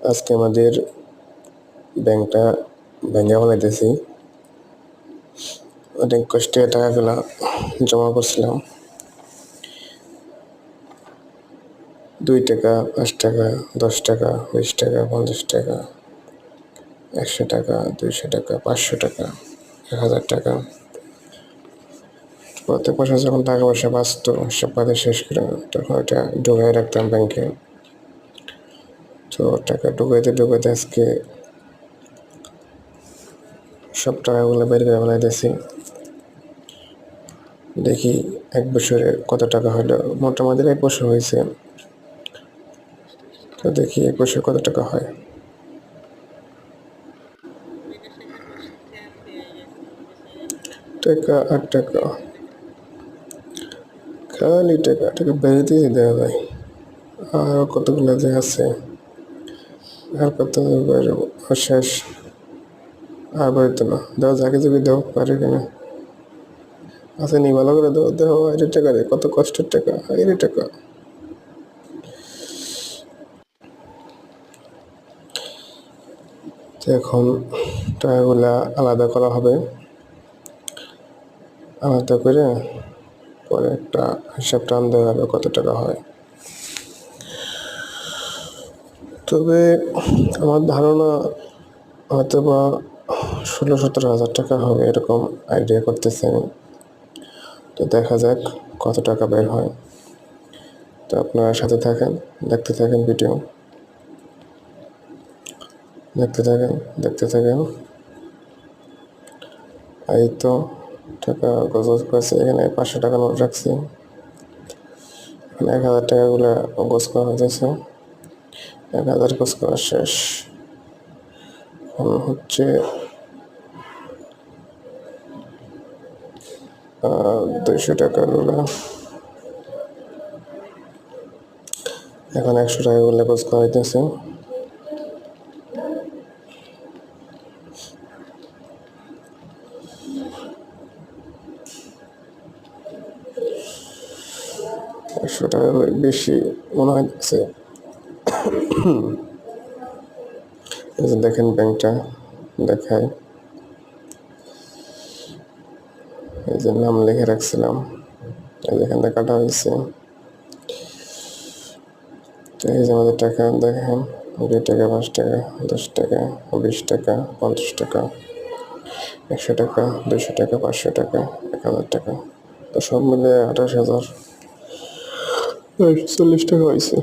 আজকে আমাদের ব্যাংকটা ভেঙে ফেলাইতেছি। অনেক কষ্টে টাকাগুলা জমা করছিলাম। 2 টাকা, 5 টাকা, 10 টাকা, 20 টাকা, 50 টাকা, 100 টাকা, 200 টাকা, 500 টাকা, 1000 টাকা। প্রত্যেক মাসে যখন টাকা পয়সা বাঁচতো সব কাজে শেষ করে তখন ওটা ঢুকাই রাখতাম ব্যাংকে। তো টাকা ঢুকাইতে আজকে সব টাকাগুলো বের করে ফেলাইতেছি। দেখি 1 বছরে কত টাকা হলো। মোটামুটি 1 বছর হয়েছে। তো দেখি 1 বছর কত টাকা হয়। টাকা আর টাকা, খালি টাকা বেরোতেই দেওয়া যায়। আর কতগুলো যে আছে, আর কত বেরোবো, আর শেষ আর বেরোতো না। দাও যাকে যাবি দাও, পারে কেন আছে নি, ভালো করে দাও, দেও আইরে টাকা রে, কত কষ্টের টাকা, আইরে টাকা। তো এখন টাকাগুলা আলাদা করা হবে। আলাদা করে পরে একটা হিসাব টানতে হবে কত টাকা হয়। তবে আমার ধারণা হয়তো বা 16-17 হাজার টাকা হবে, এরকম আইডিয়া করতেছি আমি। তো দেখা যাক কত টাকা বের হয়। তো আপনারা সাথে থাকেন, দেখতে থাকেন ভিডিও, দেখতে থাকেন। এই তো টাকা গজল করেছে, এখানে 500 টাকা নোট রাখছি। এখানে 1000 টাকাগুলো গোছ করা হয়েছে, 1000 গোছ করা শেষ। হচ্ছে 200 টাকাগুলো, এখন 100 টাকাগুলো গোছ করা হইতেছে। একশো টাকা বেশি মনে হচ্ছে। এই যে দেখেন ব্যাংকটা দেখায়, এই যে নাম লিখে রাখছিলাম, এই যেখান থেকে কাটা হয়েছে। তো এই যে আমাদের টাকা দেখেন, 2 টাকা, 5 টাকা, 10 টাকা, 20 টাকা, 50 টাকা, 100 টাকা, 200 টাকা, 500 টাকা, 1000 টাকা। তো সব মিলে 28,040 টাকা হয়েছে।